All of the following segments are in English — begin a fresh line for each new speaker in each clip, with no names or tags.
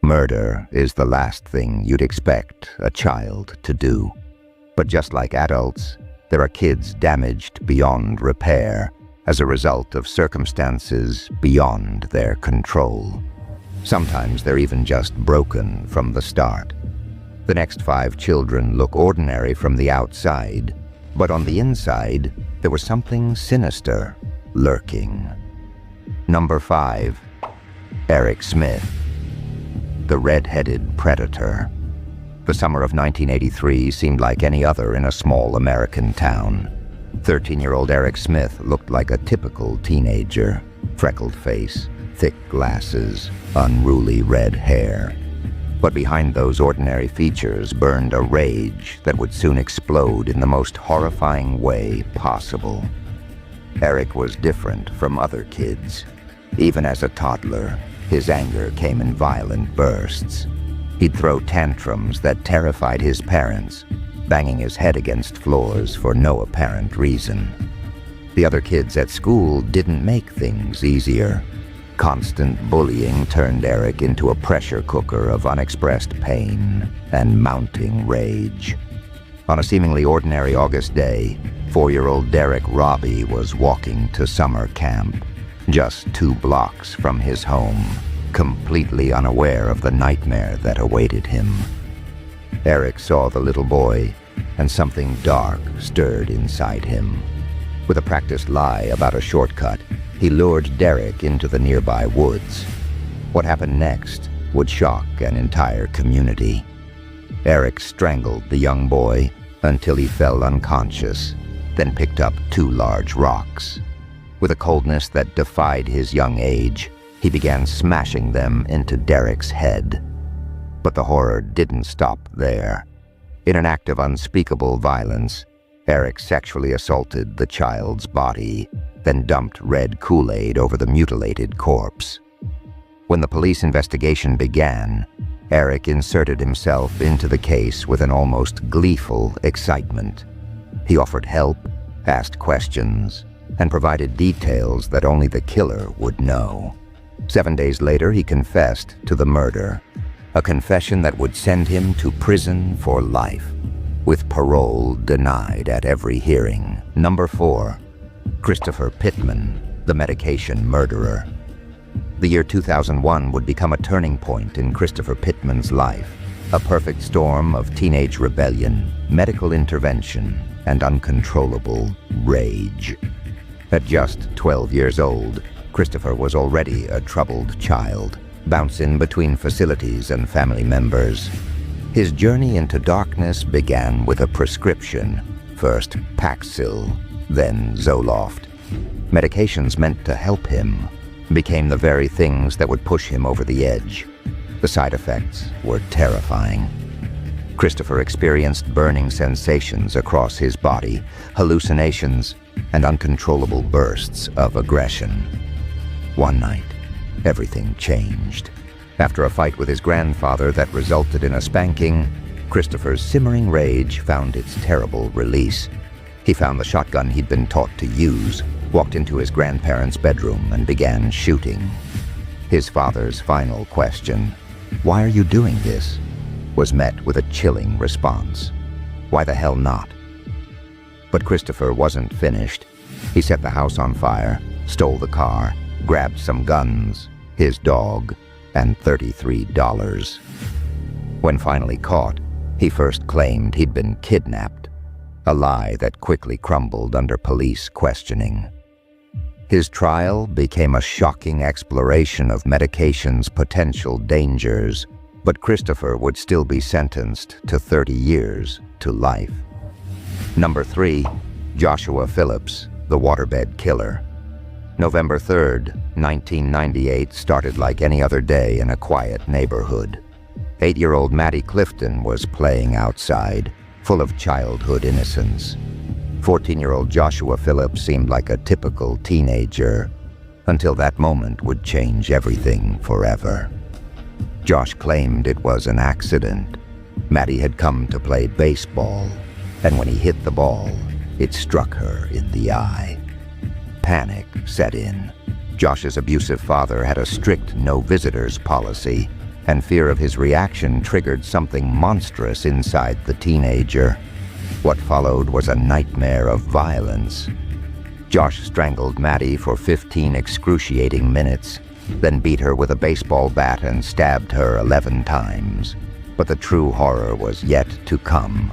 Murder is the last thing you'd expect a child to do. But just like adults, there are kids damaged beyond repair as a result of circumstances beyond their control. Sometimes they're even just broken from the start. The next 5 children look ordinary from the outside, but on the inside, there was something sinister lurking. Number 5. Eric Smith, the red-headed predator. The summer of 1983 seemed like any other in a small American town. 13-year-old Eric Smith looked like a typical teenager. Freckled face, thick glasses, unruly red hair. But behind those ordinary features burned a rage that would soon explode in the most horrifying way possible. Eric was different from other kids. Even as a toddler, his anger came in violent bursts. He'd throw tantrums that terrified his parents, banging his head against floors for no apparent reason. The other kids at school didn't make things easier. Constant bullying turned Eric into a pressure cooker of unexpressed pain and mounting rage. On a seemingly ordinary August day, 4-year-old Derek Robbie was walking to summer camp, just 2 blocks from his home, completely unaware of the nightmare that awaited him. Eric saw the little boy, and something dark stirred inside him. With a practiced lie about a shortcut, he lured Derek into the nearby woods. What happened next would shock an entire community. Eric strangled the young boy until he fell unconscious, then picked up 2 large rocks. With a coldness that defied his young age, he began smashing them into Derek's head. But the horror didn't stop there. In an act of unspeakable violence, Eric sexually assaulted the child's body, then dumped red Kool-Aid over the mutilated corpse. When the police investigation began, Eric inserted himself into the case with an almost gleeful excitement. He offered help, asked questions, and provided details that only the killer would know. 7 days later, he confessed to the murder, a confession that would send him to prison for life, with parole denied at every hearing. Number 4. Christopher Pittman, the medication murderer. The year 2001 would become a turning point in Christopher Pittman's life, a perfect storm of teenage rebellion, medical intervention, and uncontrollable rage. At just 12 years old, Christopher was already a troubled child, bouncing between facilities and family members. His journey into darkness began with a prescription, first Paxil, then Zoloft. Medications meant to help him became the very things that would push him over the edge. The side effects were terrifying. Christopher experienced burning sensations across his body, hallucinations, and uncontrollable bursts of aggression. One night, everything changed. After a fight with his grandfather that resulted in a spanking, Christopher's simmering rage found its terrible release. He found the shotgun he'd been taught to use, walked into his grandparents' bedroom, and began shooting. His father's final question, "Why are you doing this?" was met with a chilling response. Why the hell not? But Christopher wasn't finished. He set the house on fire, stole the car, grabbed some guns, his dog, and $33. When finally caught, he first claimed he'd been kidnapped, a lie that quickly crumbled under police questioning. His trial became a shocking exploration of medication's potential dangers, but Christopher would still be sentenced to 30 years to life. Number 3. Joshua Phillips, the waterbed killer. November 3rd, 1998 started like any other day in a quiet neighborhood. 8-year-old Maddie Clifton was playing outside, full of childhood innocence. 14-year-old Joshua Phillips seemed like a typical teenager, until that moment would change everything forever. Josh claimed it was an accident. Maddie had come to play baseball, and when he hit the ball, it struck her in the eye. Panic set in. Josh's abusive father had a strict no visitors policy, and fear of his reaction triggered something monstrous inside the teenager. What followed was a nightmare of violence. Josh strangled Maddie for 15 excruciating minutes, then beat her with a baseball bat and stabbed her 11 times. But the true horror was yet to come.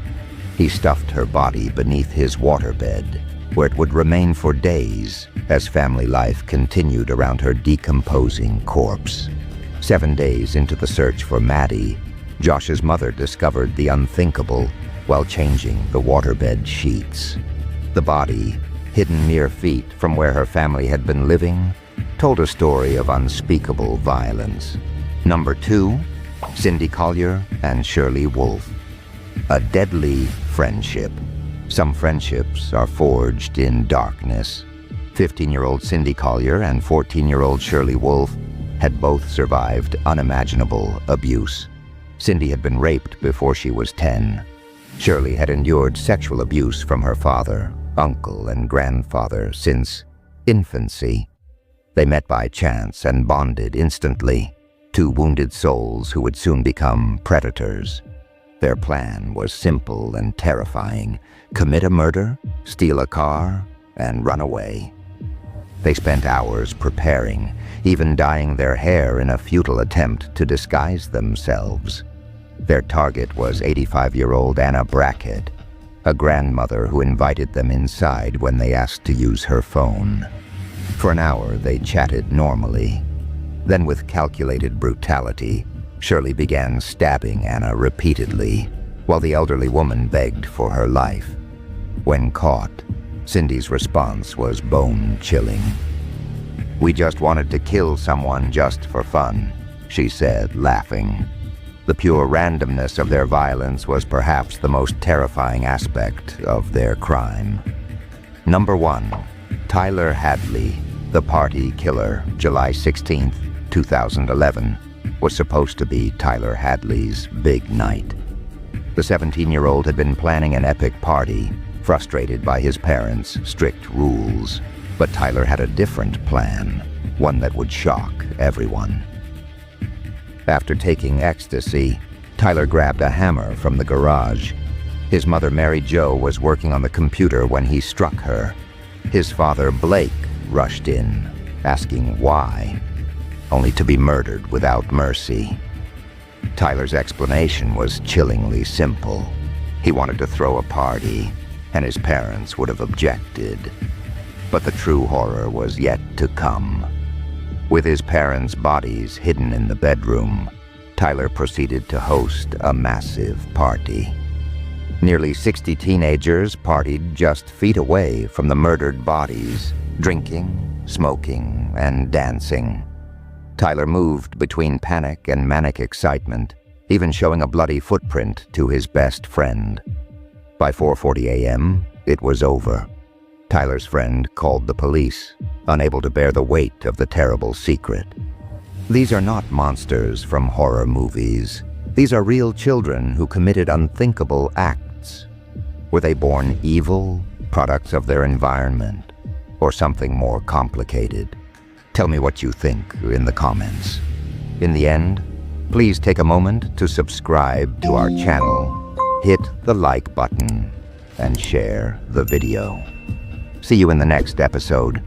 He stuffed her body beneath his waterbed, where it would remain for days as family life continued around her decomposing corpse. 7 days into the search for Maddie, Josh's mother discovered the unthinkable while changing the waterbed sheets. The body, hidden mere feet from where her family had been living, told a story of unspeakable violence. Number 2, Cindy Collier and Shirley Wolfe. A deadly friendship. Some friendships are forged in darkness. 15-year-old Cindy Collier and 14-year-old Shirley Wolfe had both survived unimaginable abuse. Cindy had been raped before she was 10. Shirley had endured sexual abuse from her father, uncle, and grandfather since infancy. They met by chance and bonded instantly, two wounded souls who would soon become predators. Their plan was simple and terrifying: commit a murder, steal a car, and run away. They spent hours preparing, even dyeing their hair in a futile attempt to disguise themselves. Their target was 85-year-old Anna Brackett, a grandmother who invited them inside when they asked to use her phone. For an hour, they chatted normally. Then, with calculated brutality, Shirley began stabbing Anna repeatedly, while the elderly woman begged for her life. When caught, Cindy's response was bone-chilling. "We just wanted to kill someone just for fun," she said, laughing. The pure randomness of their violence was perhaps the most terrifying aspect of their crime. Number 1. Tyler Hadley, the party killer. July 16, 2011, was supposed to be Tyler Hadley's big night. The 17-year-old had been planning an epic party, frustrated by his parents' strict rules. But Tyler had a different plan, one that would shock everyone. After taking ecstasy, Tyler grabbed a hammer from the garage. His mother, Mary Jo, was working on the computer when he struck her. His father, Blake, rushed in, asking why, only to be murdered without mercy. Tyler's explanation was chillingly simple. He wanted to throw a party, and his parents would have objected. But the true horror was yet to come. With his parents' bodies hidden in the bedroom, Tyler proceeded to host a massive party. Nearly 60 teenagers partied just feet away from the murdered bodies, drinking, smoking, and dancing. Tyler moved between panic and manic excitement, even showing a bloody footprint to his best friend. By 4:40 a.m., it was over. Tyler's friend called the police, unable to bear the weight of the terrible secret. These are not monsters from horror movies. These are real children who committed unthinkable acts. Were they born evil, products of their environment, or something more complicated? Tell me what you think in the comments. In the end, please take a moment to subscribe to our channel, hit the like button, and share the video. See you in the next episode.